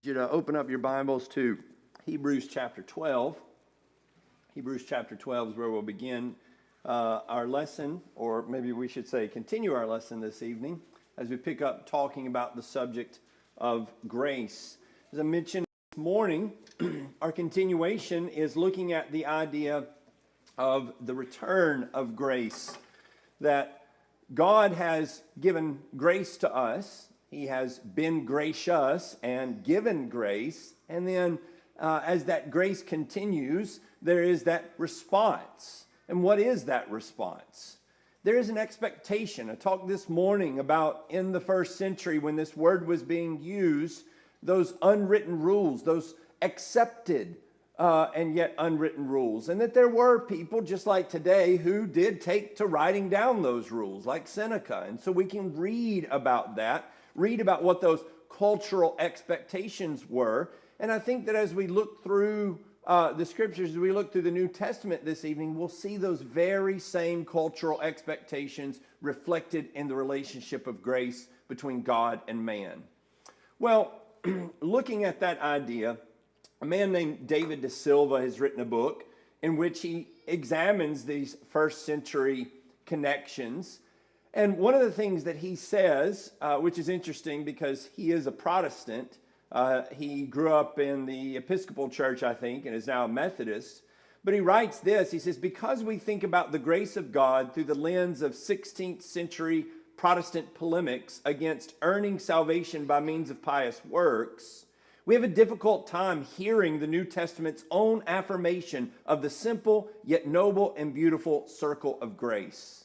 You to open up your Bibles to Hebrews chapter 12. Hebrews chapter 12 is where we'll begin our lesson, or maybe we should say continue our lesson this evening as we pick up talking about the subject of grace. As I mentioned this morning, our continuation is looking at the idea of the return of grace, that God has given grace to us. He has been gracious and given grace. And then as that grace continues, there is that response. And what is that response? There is an expectation. I talked this morning about in the first century when this word was being used, those unwritten rules, those accepted and yet unwritten rules. And that there were people just like today who did take to writing down those rules, like Seneca. And so we can read about that. Read about what those cultural expectations were. And I think that as we look through the scriptures, as we look through the New Testament this evening, we'll see those very same cultural expectations reflected in the relationship of grace between God and man. Well, looking at that idea, a man named David de Silva has written a book in which he examines these first century connections. And one of the things that he says, which is interesting because he is a Protestant, he grew up in the Episcopal Church, I think, and is now a Methodist. But he writes this, he says, because we think about the grace of God through the lens of 16th century Protestant polemics against earning salvation by means of pious works, we have a difficult time hearing the New Testament's own affirmation of the simple yet noble and beautiful circle of grace.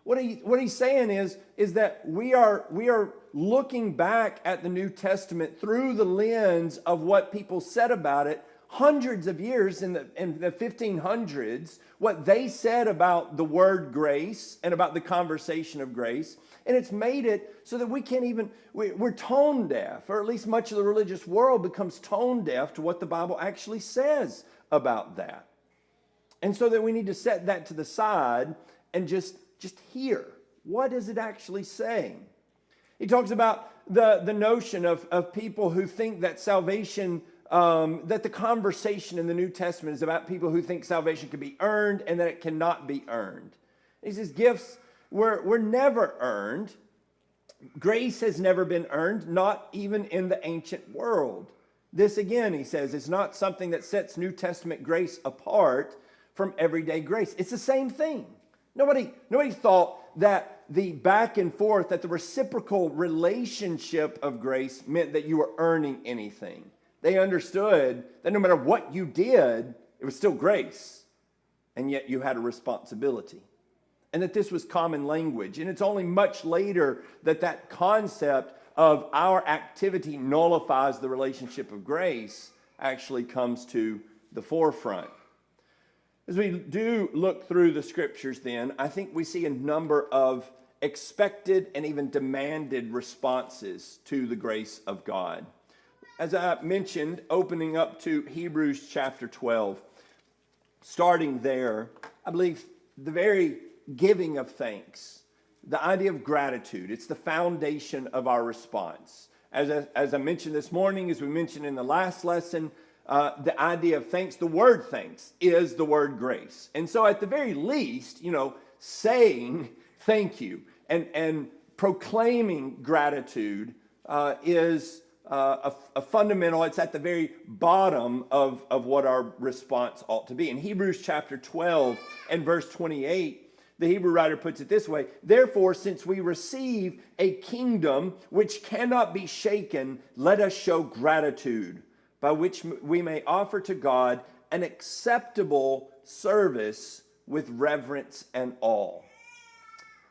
What he's saying is that we are looking back at the New Testament through the lens of what people said about it hundreds of years in the 1500s, what they said about the word grace and about the conversation of grace. And it's made it so that we can't even, we're tone deaf, or at least much of the religious world becomes tone deaf to what the Bible actually says about that. And so that we need to set that to the side and just hear. What is it actually saying? He talks about the notion of people who think that salvation, that the conversation in the New Testament is about people who think salvation can be earned and that it cannot be earned. He says gifts were never earned. Grace has never been earned, not even in the ancient world. This again, he says, is not something that sets New Testament grace apart from everyday grace. It's the same thing. Nobody thought that the back and forth, that the reciprocal relationship of grace meant that you were earning anything. They understood that no matter what you did, it was still grace. And yet you had a responsibility. And that this was common language. And it's only much later that concept of our activity nullifies the relationship of grace actually comes to the forefront. As we do look through the scriptures then, I think we see a number of expected and even demanded responses to the grace of God. As I mentioned, opening up to Hebrews chapter 12, starting there, I believe the very giving of thanks, the idea of gratitude, it's the foundation of our response. As I mentioned this morning, as we mentioned in the last lesson, the idea of thanks, the word thanks is the word grace. And so at the very least, saying thank you and proclaiming gratitude is a fundamental, it's at the very bottom of what our response ought to be. In Hebrews chapter 12 and verse 28, the Hebrew writer puts it this way: therefore, since we receive a kingdom which cannot be shaken, let us show gratitude, by which we may offer to God an acceptable service with reverence and awe.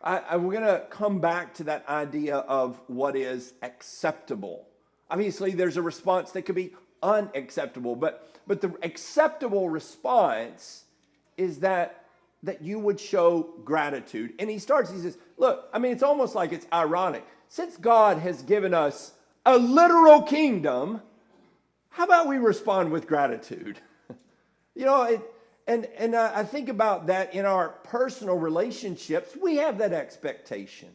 We're going to come back to that idea of what is acceptable. Obviously, there's a response that could be unacceptable, but the acceptable response is that you would show gratitude. And he says, look, it's almost like it's ironic. Since God has given us a literal kingdom, how about we respond with gratitude? And I think about that in our personal relationships. We have that expectation.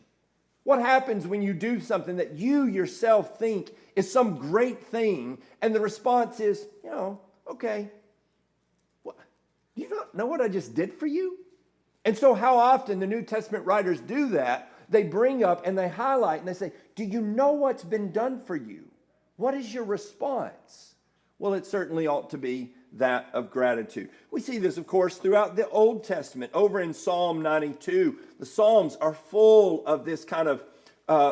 What happens when you do something that you yourself think is some great thing, and the response is, okay, what? Do you not know what I just did for you? And so how often the New Testament writers do that, they bring up and they highlight and they say, do you know what's been done for you? What is your response? Well, it certainly ought to be that of gratitude. We see this, of course, throughout the Old Testament. Over in Psalm 92, the Psalms are full of this kind of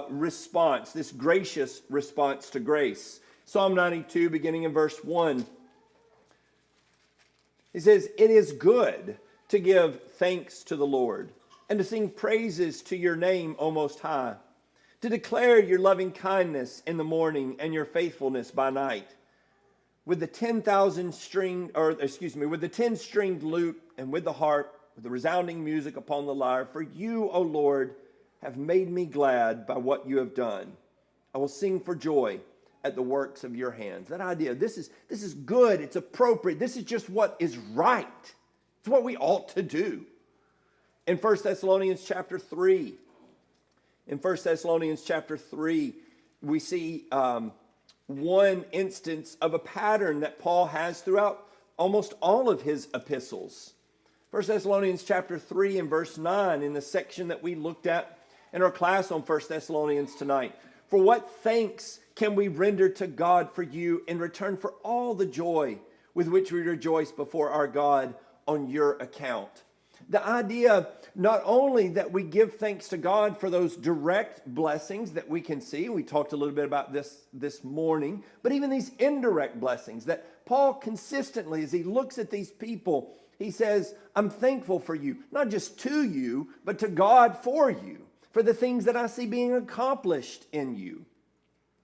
response, this gracious response to grace. Psalm 92, beginning in verse 1, it says, "It is good to give thanks to the Lord and to sing praises to your name, O Most High, to declare your loving kindness in the morning and your faithfulness by night. With the 10-stringed lute and with the harp, with the resounding music upon the lyre, for you, O Lord, have made me glad by what you have done. I will sing for joy at the works of your hands." That idea, this is good, it's appropriate, this is just what is right. It's what we ought to do. In 1 Thessalonians chapter 3, we see one instance of a pattern that Paul has throughout almost all of his epistles. 1 Thessalonians chapter 3 and verse 9, in the section that we looked at in our class on 1 Thessalonians tonight. "For what thanks can we render to God for you in return for all the joy with which we rejoice before our God on your account?" The idea not only that we give thanks to God for those direct blessings that we can see, we talked a little bit about this morning, but even these indirect blessings that Paul consistently, as he looks at these people, he says, I'm thankful for you, not just to you, but to God for you, for the things that I see being accomplished in you.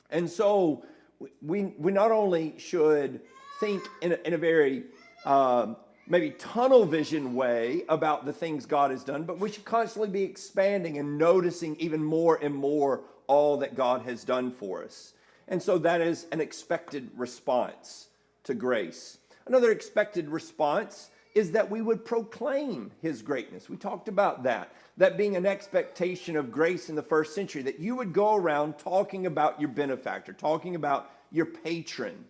And so we not only should think in a very maybe tunnel vision way about the things God has done, but we should constantly be expanding and noticing even more and more all that God has done for us. And so that is an expected response to grace. Another expected response is that we would proclaim his greatness. We talked about that being an expectation of grace in the first century, that you would go around talking about your benefactor, talking about your patron.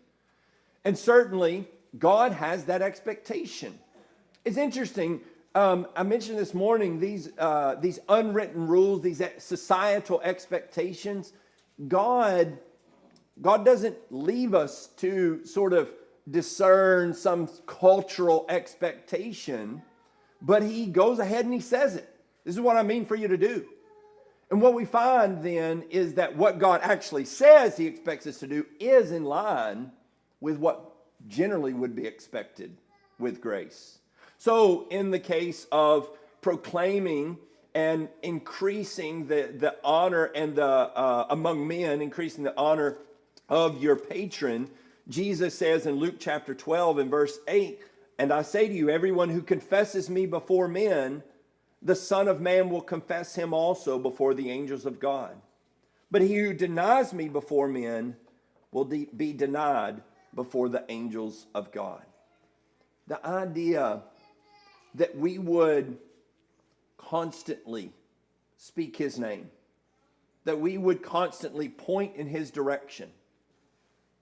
And certainly, God has that expectation. It's interesting. I mentioned this morning these unwritten rules, these societal expectations. God doesn't leave us to sort of discern some cultural expectation, but he goes ahead and he says it. This is what I mean for you to do. And what we find then is that what God actually says he expects us to do is in line with what generally would be expected with grace. So in the case of proclaiming and increasing the honor and among men, increasing the honor of your patron, Jesus says in Luke chapter 12 and verse 8, "And I say to you, everyone who confesses me before men, the Son of Man will confess him also before the angels of God. But he who denies me before men will be denied before the angels of God." The idea that we would constantly speak his name, that we would constantly point in his direction,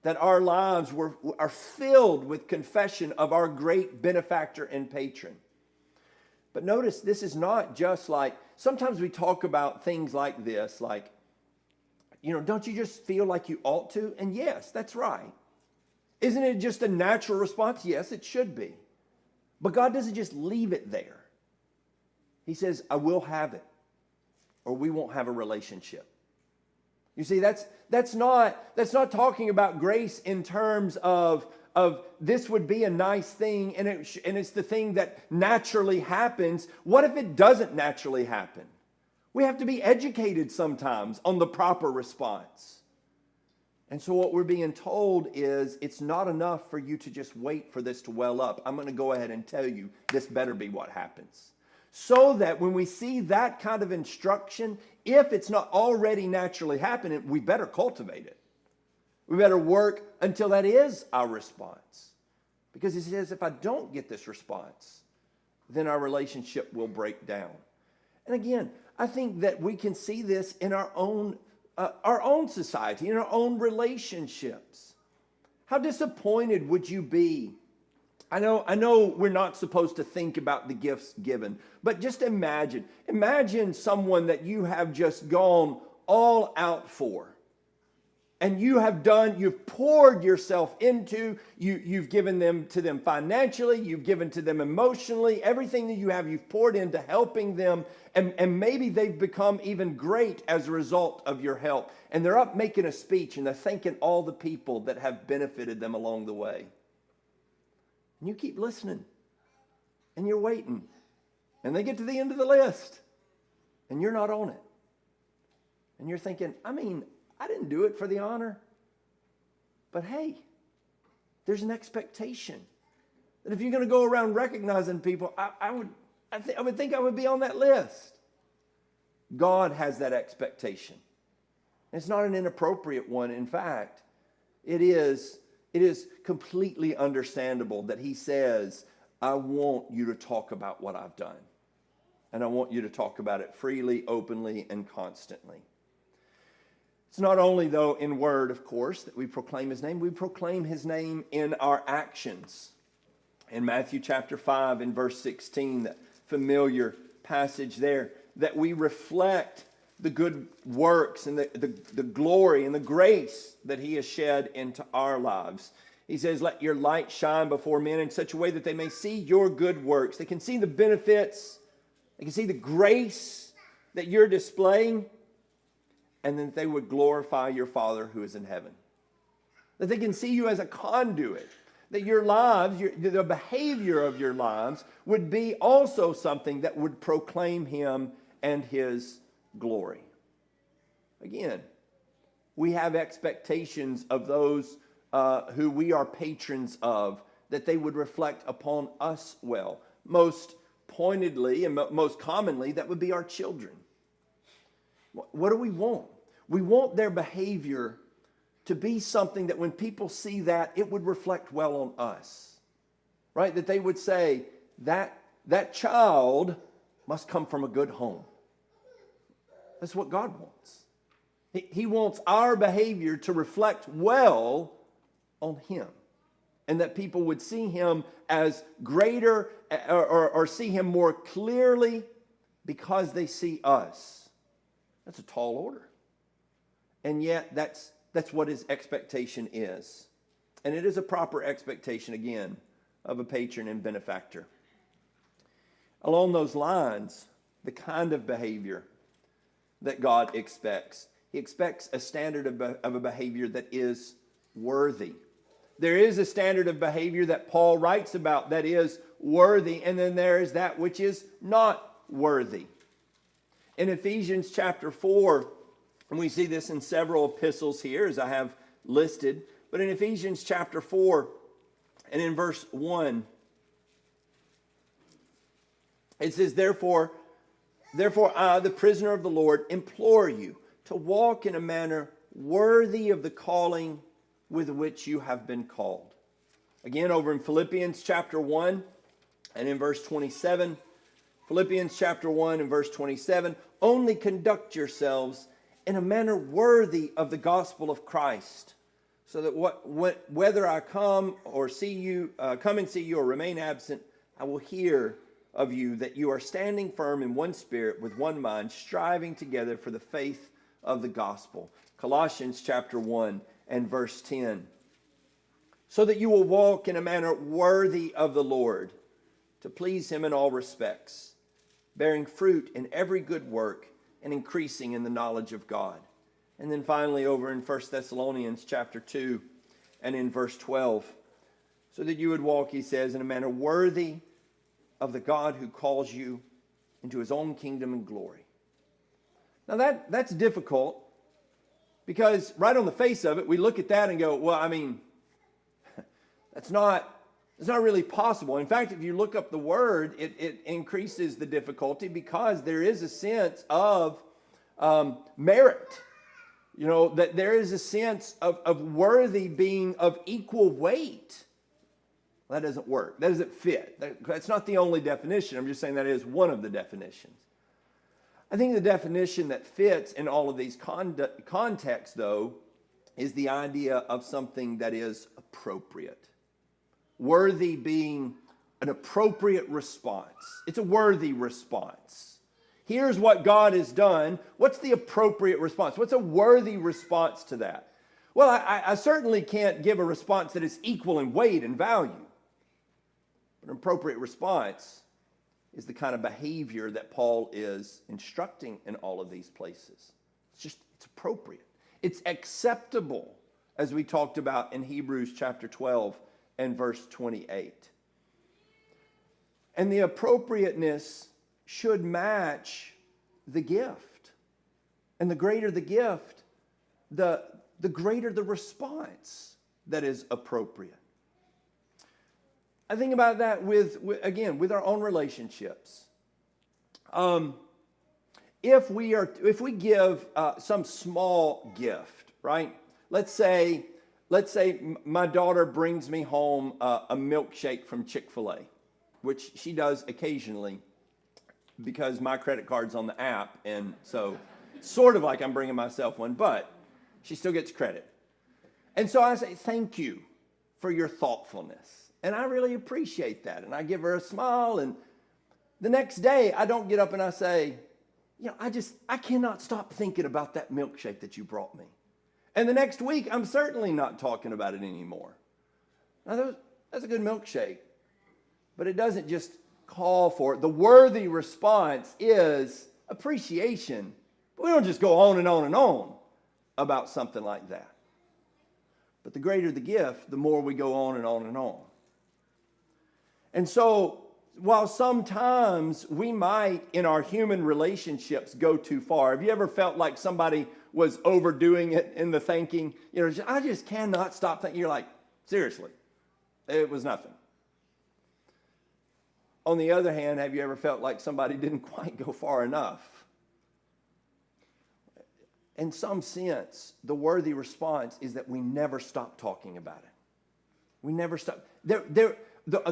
that our lives are filled with confession of our great benefactor and patron. But notice, this is not just like, sometimes we talk about things like this, like, don't you just feel like you ought to? And yes, that's right. Isn't it just a natural response? Yes, it should be. But God doesn't just leave it there. He says, I will have it, or we won't have a relationship. You see, that's not talking about grace in terms of this would be a nice thing and it's the thing that naturally happens. What if it doesn't naturally happen? We have to be educated sometimes on the proper response. And so what we're being told is it's not enough for you to just wait for this to well up. I'm going to go ahead and tell you this better be what happens. So that when we see that kind of instruction, if it's not already naturally happening, we better cultivate it. We better work until that is our response. Because he says, if I don't get this response, then our relationship will break down. And again, I think that we can see this in our own society, in our own relationships. How disappointed would you be? I know we're not supposed to think about the gifts given, but just imagine someone that you have just gone all out for. And you've poured yourself into, you've given to them financially, you've given to them emotionally, everything that you have, you've poured into helping them. And maybe they've become even great as a result of your help. And they're up making a speech and they're thanking all the people that have benefited them along the way. And you keep listening and you're waiting. And they get to the end of the list and you're not on it. And you're thinking, I didn't do it for the honor. But hey, there's an expectation that if you're going to go around recognizing people, I would think I would be on that list. God has that expectation. It's not an inappropriate one. In fact, it is completely understandable that he says, I want you to talk about what I've done. And I want you to talk about it freely, openly, and constantly. It's not only, though, in word, of course, that we proclaim his name. We proclaim his name in our actions. In Matthew chapter 5 and verse 16, that familiar passage there, that we reflect the good works and the glory and the grace that he has shed into our lives. He says, let your light shine before men in such a way that they may see your good works. They can see the benefits. They can see the grace that you're displaying. And then they would glorify your Father who is in heaven. That they can see you as a conduit. That your lives, the behavior of your lives would be also something that would proclaim him and his glory. Again, we have expectations of those who we are patrons of, that they would reflect upon us well. Most pointedly and most commonly, that would be our children. What do we want? We want their behavior to be something that when people see that, it would reflect well on us. Right? That they would say, that child must come from a good home. That's what God wants. He wants our behavior to reflect well on him. And that people would see him as greater or see him more clearly because they see us. That's a tall order. And yet that's what his expectation is. And it is a proper expectation, again, of a patron and benefactor. Along those lines, the kind of behavior that God expects. He expects a standard of a behavior that is worthy. There is a standard of behavior that Paul writes about that is worthy, and then there is that which is not worthy. In Ephesians chapter 4, and we see this in several epistles here as I have listed, but in Ephesians chapter 4 and in verse 1, it says, Therefore I, the prisoner of the Lord, implore you to walk in a manner worthy of the calling with which you have been called. Again, over in Philippians chapter 1 and in verse 27, Philippians chapter 1 and verse 27, only conduct yourselves in a manner worthy of the gospel of Christ, so that whether I come and see you or remain absent, I will hear of you that you are standing firm in one spirit with one mind, striving together for the faith of the gospel. Colossians chapter 1 and verse 10. So that you will walk in a manner worthy of the Lord, to please him in all respects, bearing fruit in every good work and increasing in the knowledge of God. And then finally over in 1 Thessalonians chapter 2 and in verse 12, so that you would walk, he says, in a manner worthy of the God who calls you into his own kingdom and glory. Now that's difficult, because right on the face of it, we look at that and go, well, that's not really possible. In fact, if you look up the word, it increases the difficulty, because there is a sense of merit. That there is a sense of worthy being of equal weight. That doesn't work. That doesn't fit. That's not the only definition. I'm just saying that is one of the definitions. I think the definition that fits in all of these contexts, though, is the idea of something that is appropriate. Worthy being an appropriate response. It's a worthy response. Here's what God has done. What's the appropriate response? What's a worthy response to that? Well, I certainly can't give a response that is equal in weight and value. But an appropriate response is the kind of behavior that Paul is instructing in all of these places. It's appropriate. It's acceptable, as we talked about in Hebrews chapter 12 and verse 28. And the appropriateness should match the gift. And the greater the gift, the greater the response that is appropriate. I think about that with our own relationships. If we give some small gift, right? Let's say my daughter brings me home a milkshake from Chick-fil-A, which she does occasionally because my credit card's on the app, and so sort of like I'm bringing myself one, but she still gets credit. And so I say, thank you for your thoughtfulness. And I really appreciate that. And I give her a smile. And the next day, I don't get up and I say, I cannot stop thinking about that milkshake that you brought me. And the next week, I'm certainly not talking about it anymore. Now, that's a good milkshake. But it doesn't just call for it. The worthy response is appreciation. But we don't just go on and on and on about something like that. But the greater the gift, the more we go on and on and on. And so, while sometimes we might, in our human relationships, go too far. Have you ever felt like somebody was overdoing it in the thanking? I just cannot stop thinking. You're like, seriously, it was nothing. On the other hand, have you ever felt like somebody didn't quite go far enough? In some sense, the worthy response is that we never stop talking about it. We never stop. The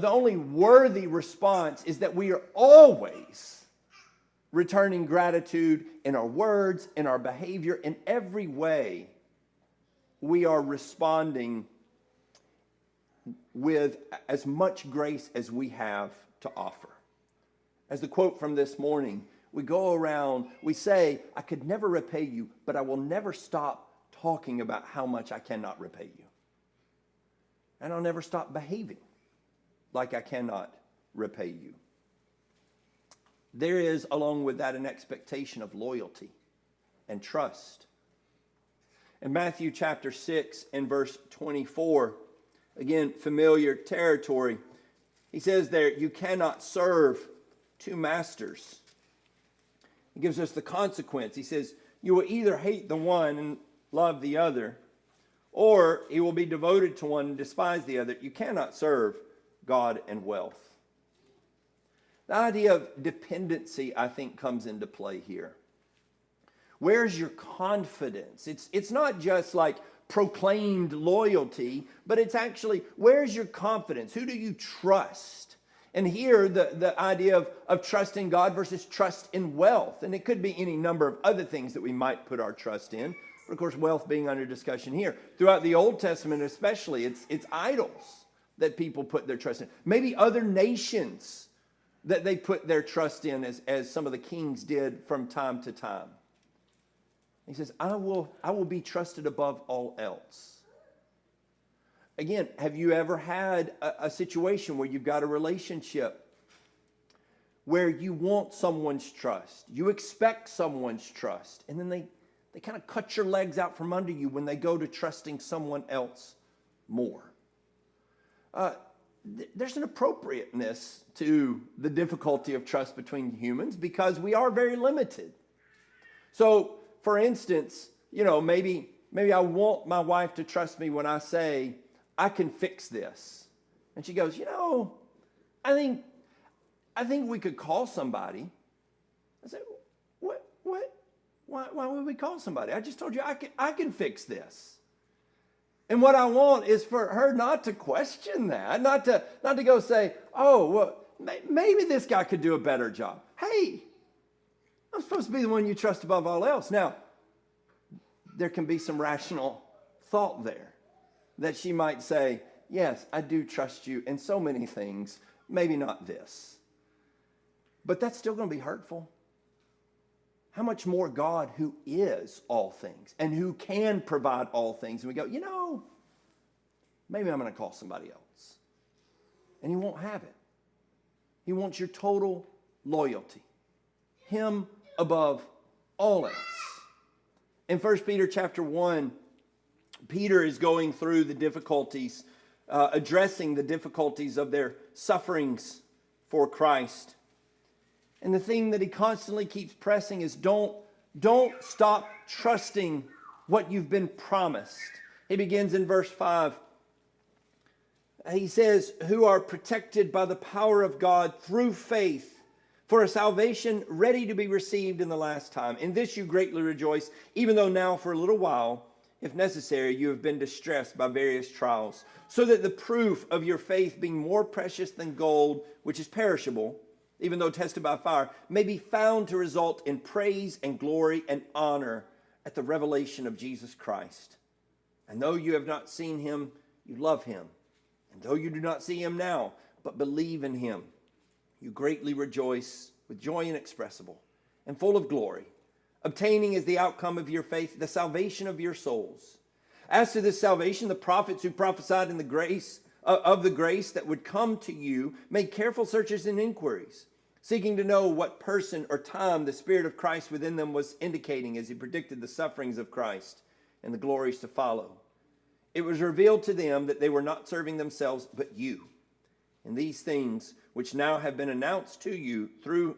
only worthy response is that we are always returning gratitude in our words, in our behavior, in every way. We are responding with as much grace as we have to offer. As the quote from this morning, we go around, we say, I could never repay you, but I will never stop talking about how much I cannot repay you. And I'll never stop behaving like I cannot repay you. There is, along with that, an expectation of loyalty and trust. In Matthew chapter 6 and verse 24, again, familiar territory, he says there, you cannot serve two masters. He gives us the consequence. He says, you will either hate the one and love the other, or he will be devoted to one and despise the other. You cannot serve God and wealth. The idea of dependency, I think, comes into play here. Where's your confidence? It's not just like proclaimed loyalty, but it's actually, where's your confidence? Who do you trust? And here, the idea of trust in God versus trust in wealth. And it could be any number of other things that we might put our trust in. But of course, wealth being under discussion here. Throughout the Old Testament especially, it's idols that people put their trust in. Maybe other nations that they put their trust in, as some of the kings did from time to time. He says, I will be trusted above all else. Again, have you ever had a situation where you've got a relationship where you want someone's trust, you expect someone's trust, and then they kind of cut your legs out from under you when they go to trusting someone else more? There's an appropriateness to the difficulty of trust between humans because we are very limited. So, for instance, maybe I want my wife to trust me when I say, I can fix this. And she goes, I think we could call somebody. I said, what? Why would we call somebody? I just told you I can fix this. And what I want is for her not to question that, not to go say, oh, well, maybe this guy could do a better job. Hey, I'm supposed to be the one you trust above all else. Now, there can be some rational thought there that she might say, yes, I do trust you in so many things, maybe not this. But that's still going to be hurtful. How much more God, who is all things and who can provide all things. And we go, maybe I'm going to call somebody else. And he won't have it. He wants your total loyalty. Him above all else. In 1 Peter chapter 1, Peter is going through the difficulties, addressing the difficulties of their sufferings for Christ. And the thing that he constantly keeps pressing is don't stop trusting what you've been promised. He begins in verse 5. He says, who are protected by the power of God through faith for a salvation ready to be received in the last time. In this you greatly rejoice, even though now for a little while, if necessary, you have been distressed by various trials, so that the proof of your faith, being more precious than gold, which is perishable, even though tested by fire, may be found to result in praise and glory and honor at the revelation of Jesus Christ. And though you have not seen him, you love him. And though you do not see him now, but believe in him, you greatly rejoice with joy inexpressible and full of glory, obtaining as the outcome of your faith the salvation of your souls. As to this salvation, the prophets who prophesied in the grace of the grace that would come to you made careful searches and inquiries, seeking to know what person or time the Spirit of Christ within them was indicating as he predicted the sufferings of Christ and the glories to follow. It was revealed to them that they were not serving themselves, but you. And these things which now have been announced to you through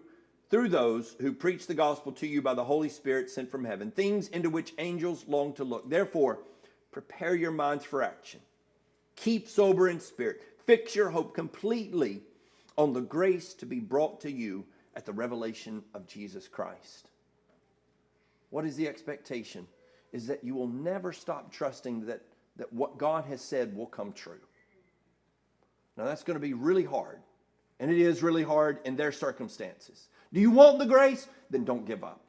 those who preach the gospel to you by the Holy Spirit sent from heaven, things into which angels long to look. Therefore, prepare your minds for action. Keep sober in spirit. Fix your hope completely on the grace to be brought to you at the revelation of Jesus Christ. What is the expectation? Is that you will never stop trusting that what God has said will come true. Now that's going to be really hard. And it is really hard in their circumstances. Do you want the grace? Then don't give up.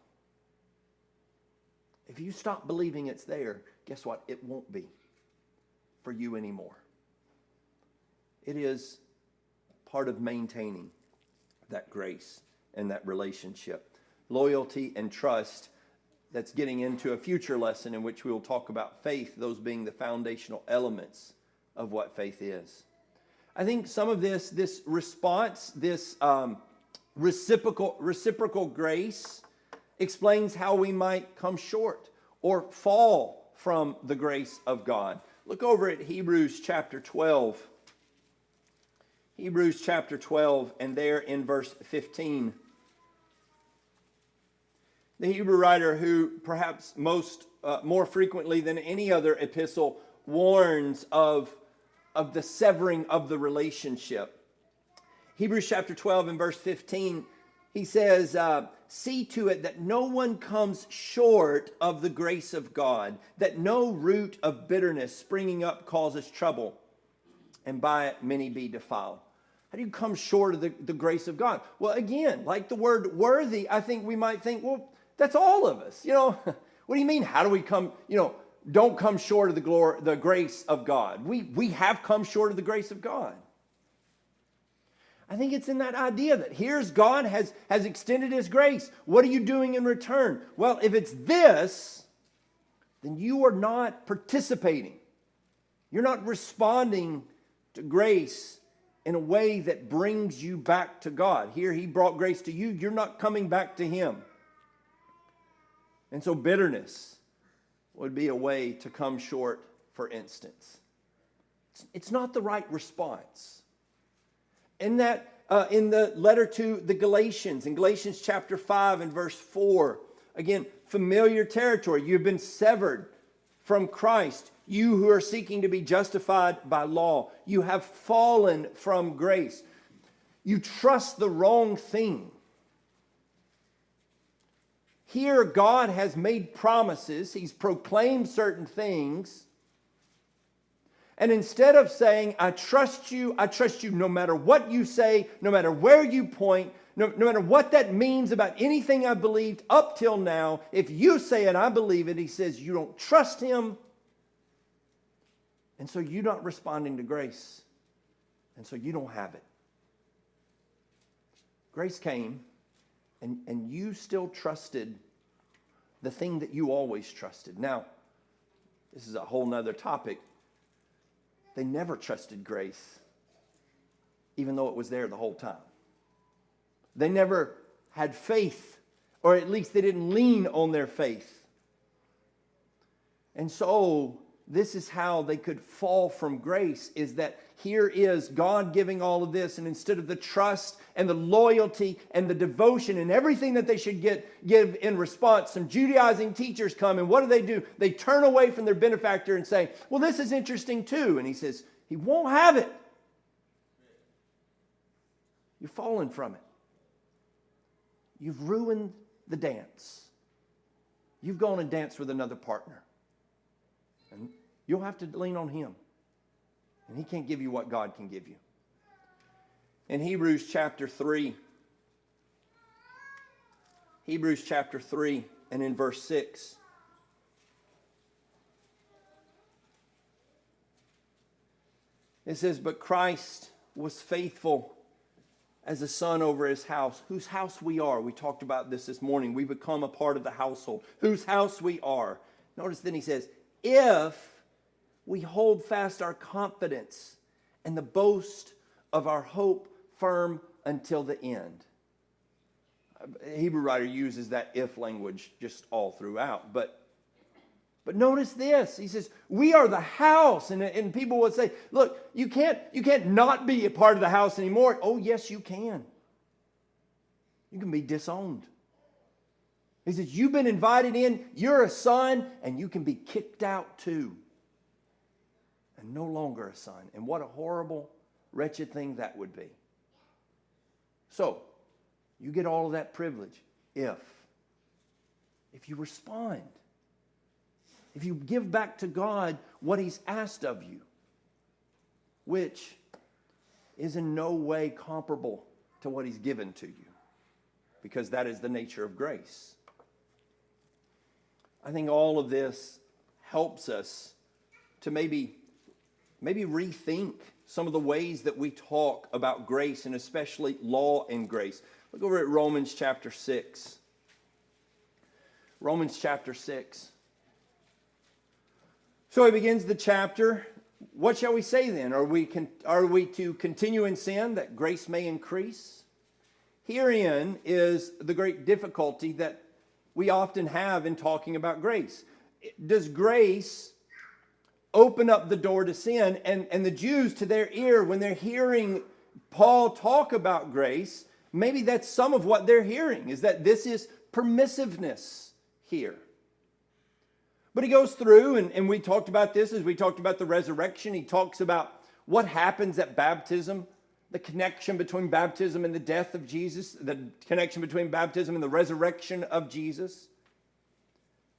If you stop believing it's there, guess what? It won't be for you anymore. It is part of maintaining that grace and that relationship. Loyalty and trust, that's getting into a future lesson in which we will talk about faith, those being the foundational elements of what faith is. I think some of this response, this reciprocal grace explains how we might come short or fall from the grace of God. Look over at Hebrews chapter 12. Hebrews chapter 12, and there in verse 15. The Hebrew writer, who perhaps more frequently than any other epistle warns of the severing of the relationship. Hebrews chapter 12 and verse 15, he says, see to it that no one comes short of the grace of God, that no root of bitterness springing up causes trouble, and by it many be defiled. How do you come short of the grace of God? Well, again, like the word worthy, I think we might think, well, that's all of us. What do you mean? How do we come, don't come short of the grace of God? We have come short of the grace of God. I think it's in that idea that here's God has extended his grace. What are you doing in return? Well, if it's this, then you are not participating. You're not responding to grace in a way that brings you back to God. Here he brought grace to you. You're not coming back to him. And so bitterness would be a way to come short, for instance. It's not the right response. In the letter to the Galatians, in Galatians chapter 5 and verse 4, again, familiar territory. You've been severed from Christ. You who are seeking to be justified by law, you have fallen from grace. You trust the wrong thing. Here, God has made promises. He's proclaimed certain things. And instead of saying, I trust you no matter what you say, no matter where you point, no matter what that means about anything I believed up till now, if you say it, I believe it. He says you don't trust him. And so you're not responding to grace. And so you don't have it. Grace came, and you still trusted the thing that you always trusted. Now, this is a whole nother topic. They never trusted grace, even though it was there the whole time. They never had faith, or at least they didn't lean on their faith. And so this is how they could fall from grace, is that here is God giving all of this, and instead of the trust and the loyalty and the devotion and everything that they should give in response, some Judaizing teachers come, and what do? They turn away from their benefactor and say, well, this is interesting too. And he says, he won't have it. You've fallen from it. You've ruined the dance. You've gone and danced with another partner. And you'll have to lean on him. And he can't give you what God can give you. In Hebrews chapter 3, and in verse 6, it says, but Christ was faithful as a son over his house, whose house we are. We talked about this morning. We become a part of the household, whose house we are. Notice then he says, if we hold fast our confidence and the boast of our hope firm until the end. A Hebrew writer uses that if language just all throughout. But notice this. He says, we are the house. And people would say, look, you can't not be a part of the house anymore. Oh, yes, you can. You can be disowned. He says, you've been invited in, you're a son, and you can be kicked out too. And no longer a son. And what a horrible, wretched thing that would be. So, you get all of that privilege if you respond. If you give back to God what he's asked of you, which is in no way comparable to what he's given to you, because that is the nature of grace. I think all of this helps us to maybe rethink some of the ways that we talk about grace, and especially law and grace. Look over at Romans chapter 6. Romans chapter 6. So he begins the chapter. What shall we say then? Are we to continue in sin that grace may increase? Herein is the great difficulty that we often have in talking about grace. Does grace open up the door to sin? And the Jews, to their ear, when they're hearing Paul talk about grace, maybe that's some of what they're hearing, is that this is permissiveness here. But he goes through, and we talked about this as we talked about the resurrection. He talks about what happens at baptism, the connection between baptism and the death of Jesus, the connection between baptism and the resurrection of Jesus.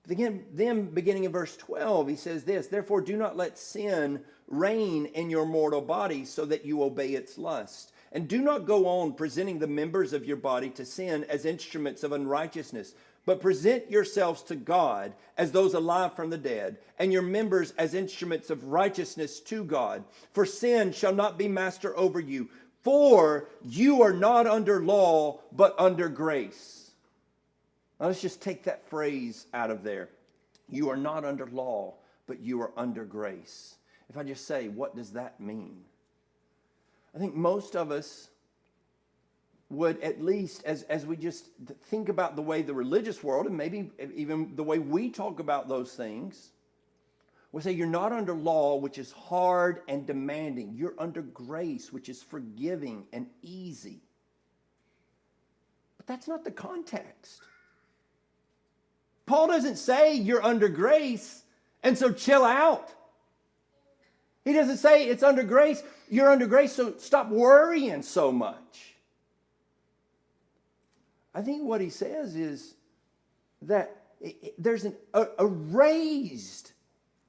But again, then beginning in verse 12, he says this, therefore do not let sin reign in your mortal body so that you obey its lust. And do not go on presenting the members of your body to sin as instruments of unrighteousness, but present yourselves to God as those alive from the dead, and your members as instruments of righteousness to God. For sin shall not be master over you, for you are not under law, but under grace. Now let's just take that phrase out of there. You are not under law, but you are under grace. If I just say, what does that mean? I think most of us would, at least as we just think about the way the religious world, and maybe even the way we talk about those things, we say you're not under law, which is hard and demanding. You're under grace, which is forgiving and easy. But that's not the context. Paul doesn't say you're under grace, and so chill out. He doesn't say it's under grace, you're under grace, so stop worrying so much. I think what he says is that there's a raised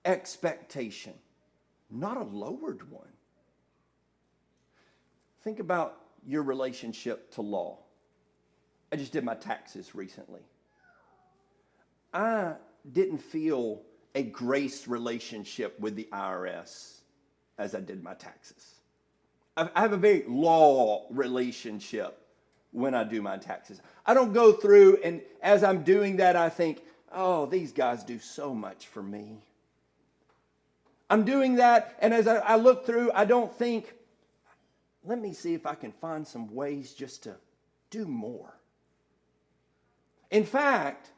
expectation not a lowered one. Think about your relationship to law. I just did my taxes recently. I didn't feel a grace relationship with the IRS as I did my taxes. I have a very law relationship when I do my taxes. I don't go through and as I'm doing that, I think, oh, these guys do so much for me. I'm doing that, and as I look through, I don't think, let me see if I can find some ways just to do more. In fact,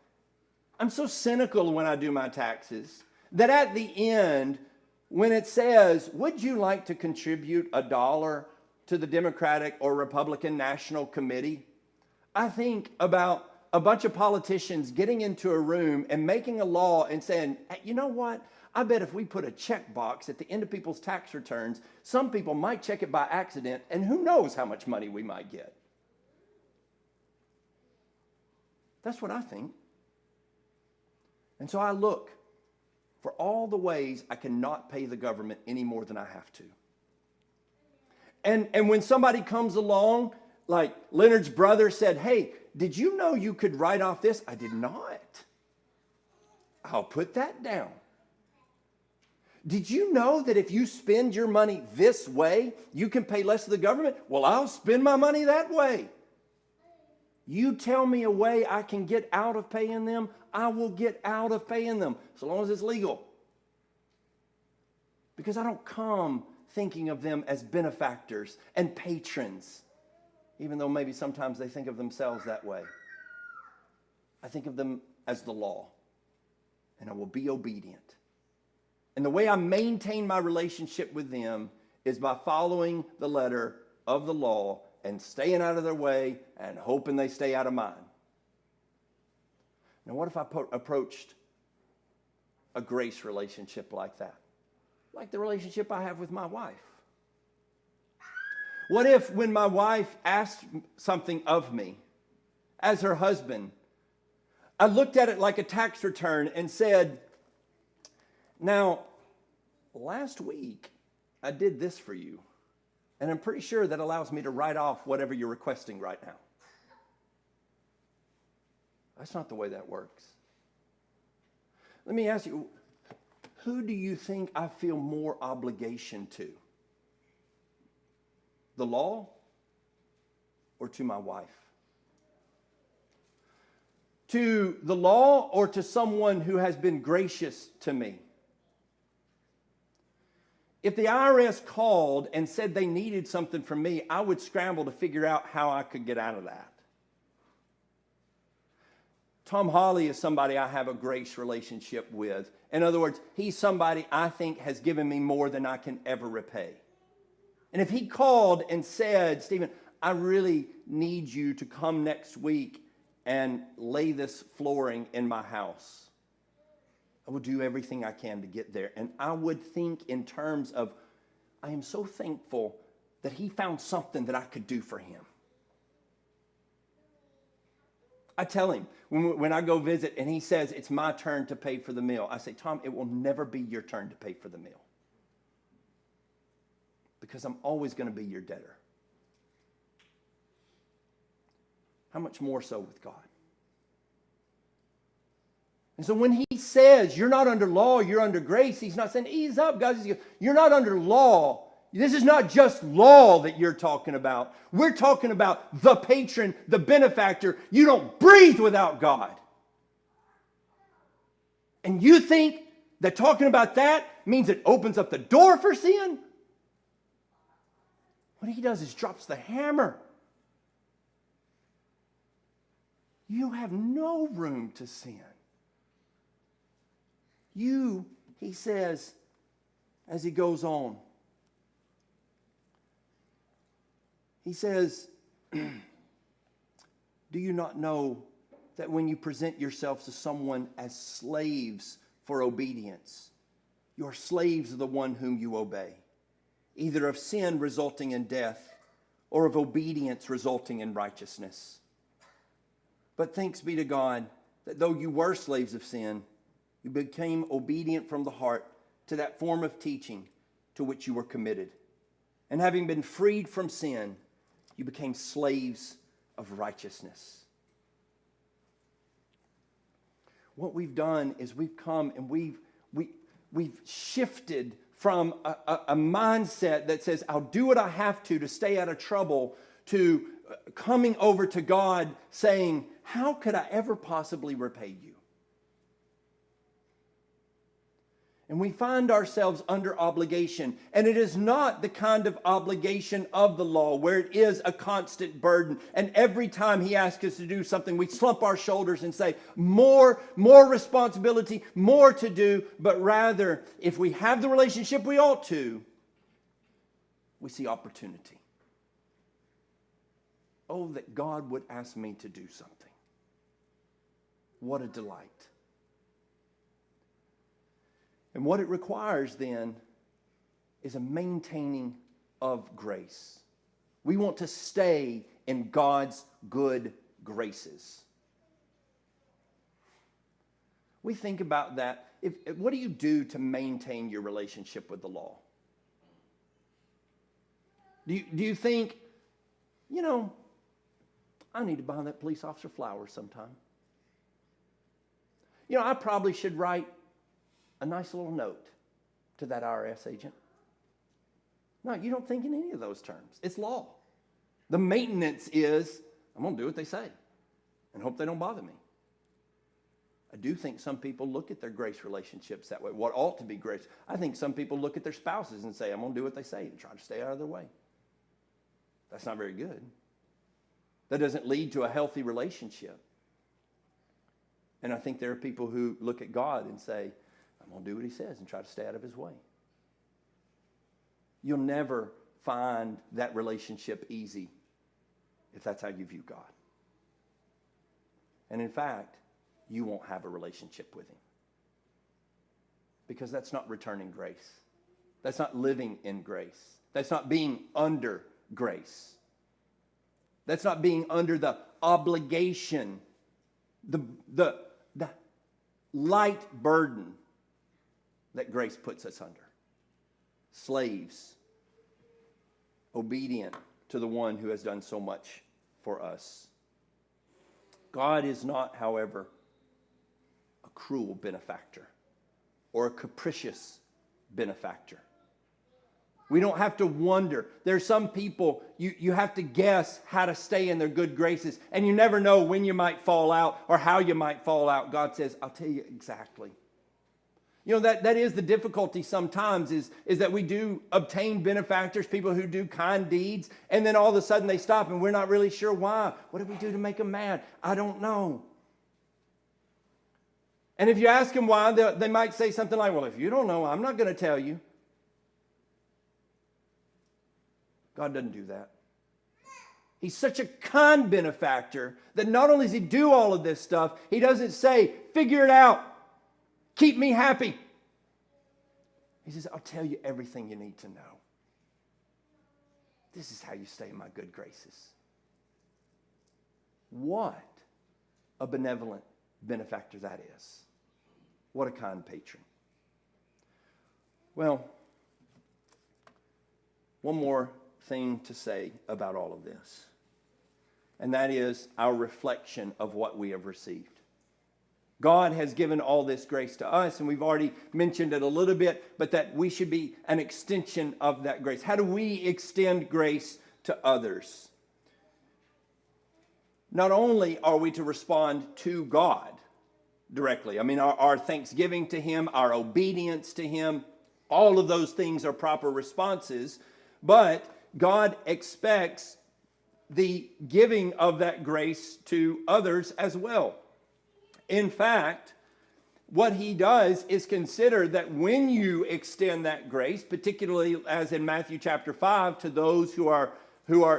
I'm so cynical when I do my taxes that at the end, when it says, would you like to contribute $1 to the Democratic or Republican National Committee? I think about a bunch of politicians getting into a room and making a law and saying, hey, you know what? I bet if we put a check box at the end of people's tax returns, some people might check it by accident, and who knows how much money we might get. That's what I think. And so I look for all the ways I cannot pay the government any more than I have to. And when somebody comes along, like Leonard's brother said, hey, did you know you could write off this? I did not. I'll put that down. Did you know that if you spend your money this way, you can pay less to the government? Well, I'll spend my money that way. You tell me a way I can get out of paying them, I will get out of paying them, so long as it's legal. Because I don't come thinking of them as benefactors and patrons, even though maybe sometimes they think of themselves that way. I think of them as the law, and I will be obedient. And the way I maintain my relationship with them is by following the letter of the law and staying out of their way and hoping they stay out of mine. Now, what if I approached a grace relationship like that? Like the relationship I have with my wife. What if when my wife asked something of me as her husband, I looked at it like a tax return and said, now, last week I did this for you, and I'm pretty sure that allows me to write off whatever you're requesting right now. That's not the way that works. Let me ask you, who do you think I feel more obligation to? The law or to my wife? To the law or to someone who has been gracious to me? If the IRS called and said they needed something from me, I would scramble to figure out how I could get out of that. Tom Hawley is somebody I have a grace relationship with. In other words, he's somebody I think has given me more than I can ever repay. And if he called and said, Stephen, I really need you to come next week and lay this flooring in my house, I will do everything I can to get there. And I would think in terms of, I am so thankful that he found something that I could do for him. I tell him, when I go visit and he says, it's my turn to pay for the meal, I say, Tom, it will never be your turn to pay for the meal. Because I'm always going to be your debtor. How much more so with God? And so when he says, you're not under law, you're under grace, he's not saying, ease up, guys. You're not under law. This is not just law that you're talking about. We're talking about the patron, the benefactor. You don't breathe without God. And you think that talking about that means it opens up the door for sin? What he does is drops the hammer. You have no room to sin. You, he says, as he goes on, he says, do you not know that when you present yourselves to someone as slaves for obedience, your slaves are the one whom you obey, either of sin resulting in death or of obedience resulting in righteousness? But thanks be to God that though you were slaves of sin, you became obedient from the heart to that form of teaching to which you were committed. And having been freed from sin, you became slaves of righteousness. What we've done is we've come and we've shifted from a mindset that says, I'll do what I have to stay out of trouble, to coming over to God saying, how could I ever possibly repay you? And we find ourselves under obligation. And it is not the kind of obligation of the law where it is a constant burden. And every time he asks us to do something, we slump our shoulders and say, more responsibility, more to do. But rather, if we have the relationship we ought to, we see opportunity. Oh, that God would ask me to do something. What a delight. And what it requires then is a maintaining of grace. We want to stay in God's good graces. We think about that. What do you do to maintain your relationship with the law? Do you think, I need to buy that police officer flowers sometime. I probably should write a nice little note to that IRS agent. No, you don't think in any of those terms. It's law. The maintenance is, I'm going to do what they say and hope they don't bother me. I do think some people look at their grace relationships that way, what ought to be grace. I think some people look at their spouses and say, I'm going to do what they say and try to stay out of their way. That's not very good. That doesn't lead to a healthy relationship. And I think there are people who look at God and say, I'm going to do what he says and try to stay out of his way. You'll never find that relationship easy if that's how you view God. And in fact, you won't have a relationship with him. Because that's not returning grace. That's not living in grace. That's not being under grace. That's not being under the obligation, the light burden that grace puts us under. Slaves, obedient to the one who has done so much for us. God is not, however, a cruel benefactor or a capricious benefactor. We don't have to wonder. There's some people, you have to guess how to stay in their good graces, and you never know when you might fall out or how you might fall out. God says, I'll tell you exactly. That is the difficulty sometimes is that we do obtain benefactors, people who do kind deeds, and then all of a sudden they stop and we're not really sure why. What did we do to make them mad? I don't know. And if you ask them why, they might say something like, well, if you don't know, I'm not going to tell you. God doesn't do that. He's such a kind benefactor that not only does he do all of this stuff, he doesn't say, figure it out. Keep me happy. He says, I'll tell you everything you need to know. This is how you stay in my good graces. What a benevolent benefactor that is. What a kind patron. Well, one more thing to say about all of this, and that is our reflection of what we have received. God has given all this grace to us, and we've already mentioned it a little bit, but that we should be an extension of that grace. How do we extend grace to others? Not only are we to respond to God directly, our thanksgiving to him, our obedience to him, all of those things are proper responses, but God expects the giving of that grace to others as well. In fact, what he does is consider that when you extend that grace, particularly as in Matthew chapter 5, to those who are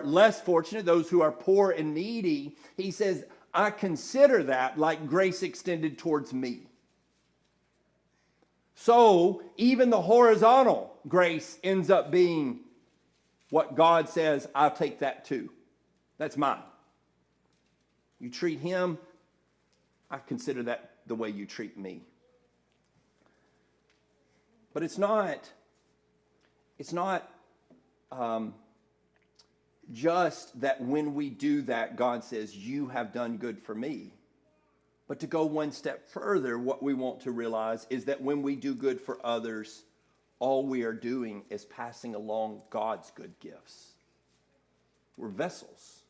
less fortunate, those who are poor and needy, he says, I consider that like grace extended towards me. So even the horizontal grace ends up being what God says, I'll take that too. That's mine. You treat him, I consider that the way you treat me. But it's not it's not just that when we do that, God says, you have done good for me. But to go one step further, what we want to realize is that when we do good for others, all we are doing is passing along God's good gifts. We're vessels.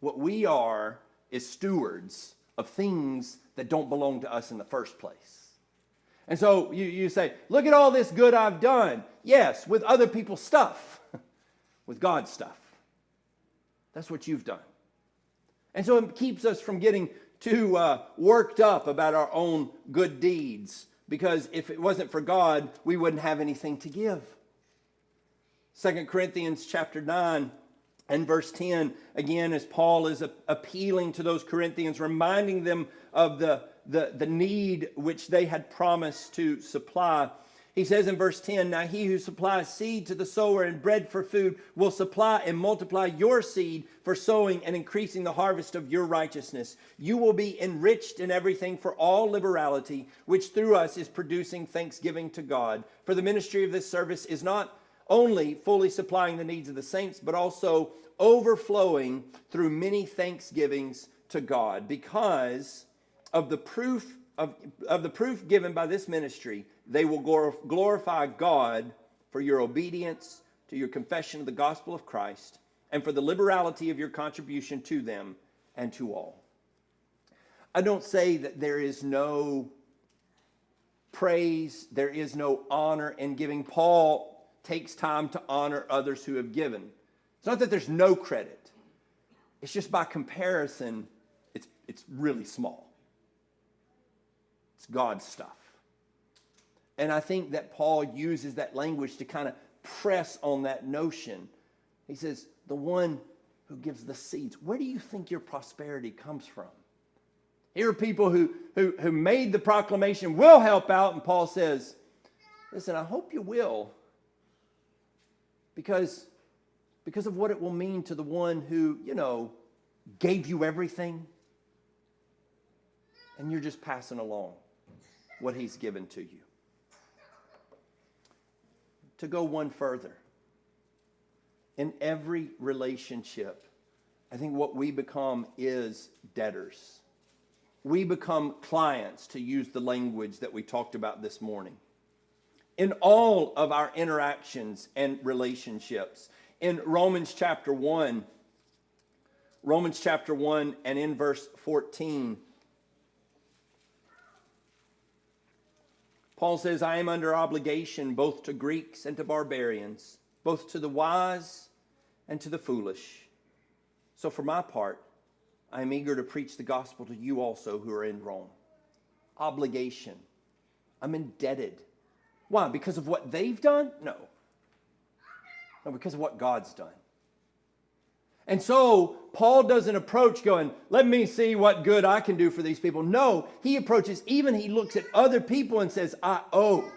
What we are is stewards of things that don't belong to us in the first place. And so you say, look at all this good I've done. Yes, with other people's stuff, with God's stuff. That's what you've done. And so it keeps us from getting too worked up about our own good deeds, because if it wasn't for God, we wouldn't have anything to give. 2 Corinthians chapter 9 and verse 10, again, as Paul is appealing to those Corinthians, reminding them of the need which they had promised to supply. He says in verse 10, now he who supplies seed to the sower and bread for food will supply and multiply your seed for sowing and increasing the harvest of your righteousness. You will be enriched in everything for all liberality, which through us is producing thanksgiving to God. For the ministry of this service is not only fully supplying the needs of the saints, but also overflowing through many thanksgivings to God, because of the proof given by this ministry. They will glorify God for your obedience to your confession of the gospel of Christ, and for the liberality of your contribution to them and to all. I don't say that there is no praise, there is no honor in giving. Paul takes time to honor others who have given. It's not that there's no credit. It's just by comparison, it's really small. It's God's stuff. And I think that Paul uses that language to kind of press on that notion. He says, the one who gives the seeds, where do you think your prosperity comes from? Here are people who made the proclamation, will help out, and Paul says, listen, I hope you will, because of what it will mean to the one who, gave you everything, and you're just passing along what he's given to you. To go one further, in every relationship, I think what we become is debtors. We become clients, to use the language that we talked about this morning. In all of our interactions and relationships. In Romans chapter 1 and in verse 14, Paul says, I am under obligation both to Greeks and to barbarians, both to the wise and to the foolish. So for my part, I am eager to preach the gospel to you also who are in Rome. Obligation. I'm indebted. Why? Because of what they've done? No, because of what God's done. And so Paul doesn't approach going, let me see what good I can do for these people. No, he approaches, he looks at other people and says, I owe.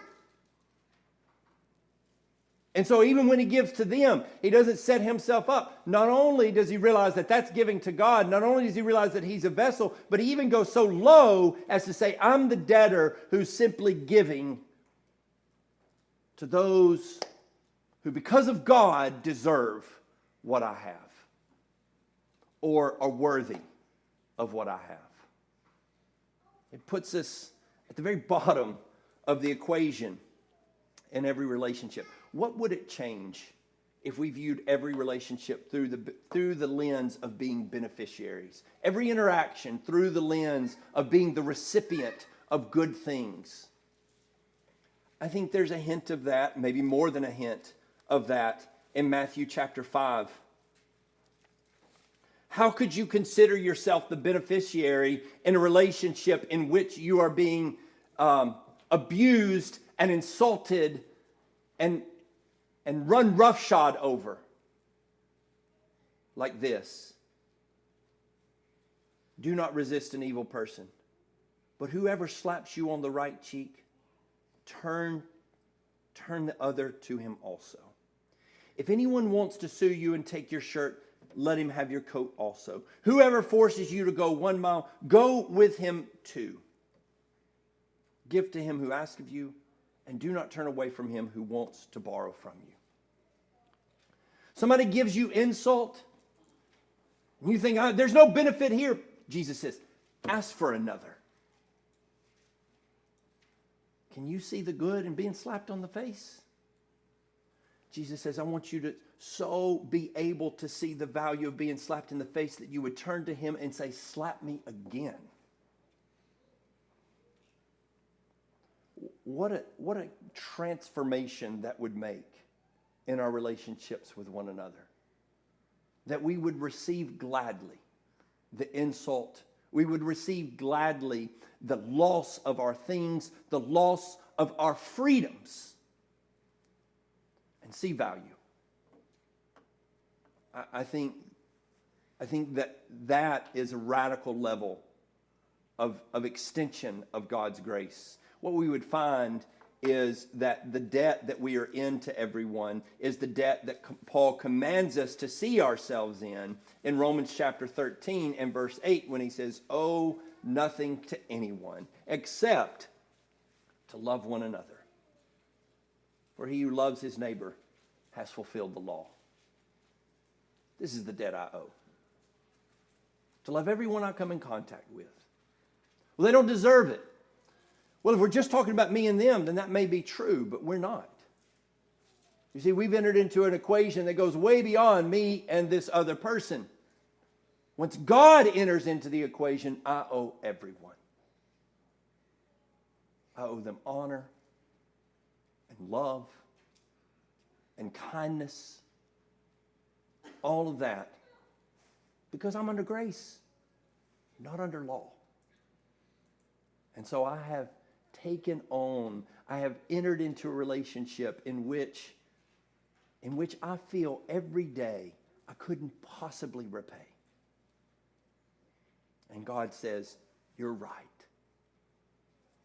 And so even when he gives to them, he doesn't set himself up. Not only does he realize that that's giving to God, not only does he realize that he's a vessel, but he even goes so low as to say, I'm the debtor who's simply giving to those who, because of God, deserve what I have, or are worthy of what I have. It puts us at the very bottom of the equation in every relationship. What would it change if we viewed every relationship through the lens of being beneficiaries? Every interaction through the lens of being the recipient of good things. I think there's a hint of that, maybe more than a hint of that, in Matthew chapter 5. How could you consider yourself the beneficiary in a relationship in which you are being abused and insulted and run roughshod over like this? Do not resist an evil person, but whoever slaps you on the right cheek, turn the other to him also. If anyone wants to sue you and take your shirt, let him have your coat also. Whoever forces you to go 1 mile, go with him 2. Give to him who asks of you, and do not turn away from him who wants to borrow from you. Somebody gives you insult, and you think, there's no benefit here. Jesus says, ask for another. Can you see the good in being slapped on the face? Jesus says, I want you to so be able to see the value of being slapped in the face that you would turn to him and say, slap me again. What a transformation that would make in our relationships with one another. That we would receive gladly the insult. We would receive gladly the loss of our things, the loss of our freedoms, and see value. I think that is a radical level of extension of God's grace. What we would find is that the debt that we are in to everyone is the debt that Paul commands us to see ourselves in Romans chapter 13 and verse 8 when he says, owe nothing to anyone except to love one another. For he who loves his neighbor has fulfilled the law. This is the debt I owe. To love everyone I come in contact with. Well, they don't deserve it. Well, if we're just talking about me and them, then that may be true, but we're not. You see, we've entered into an equation that goes way beyond me and this other person. Once God enters into the equation, I owe everyone. I owe them honor and love and kindness, all of that, because I'm under grace, not under law. And so I have entered into a relationship in which I feel every day I couldn't possibly repay. And God says, you're right.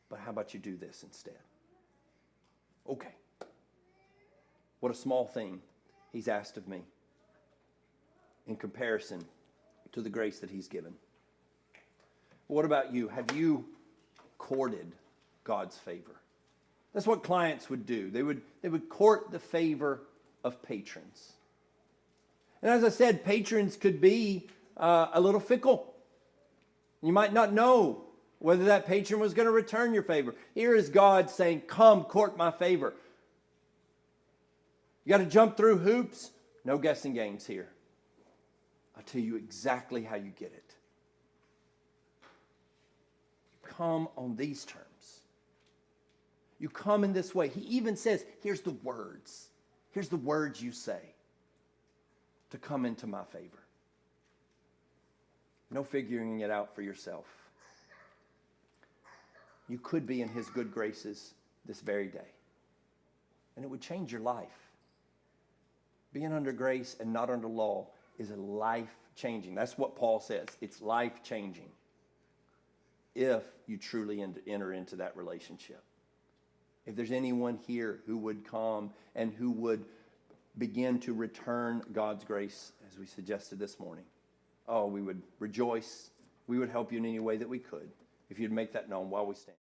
But how about you do this instead? Okay. What a small thing he's asked of me in comparison to the grace that he's given. What about you? Have you courted God's favor? That's what clients would do. They would court the favor of patrons. And as I said, patrons could be a little fickle. You might not know whether that patron was going to return your favor. Here is God saying, come court my favor. You got to jump through hoops? No guessing games here. I'll tell you exactly how you get it. Come on these terms. You come in this way. He even says, here's the words. Here's the words you say to come into my favor. No figuring it out for yourself. You could be in his good graces this very day. And it would change your life. Being under grace and not under law is a life-changing. That's what Paul says. It's life-changing if you truly enter into that relationship. If there's anyone here who would come and who would begin to return God's grace, as we suggested this morning, we would rejoice. We would help you in any way that we could if you'd make that known while we stand.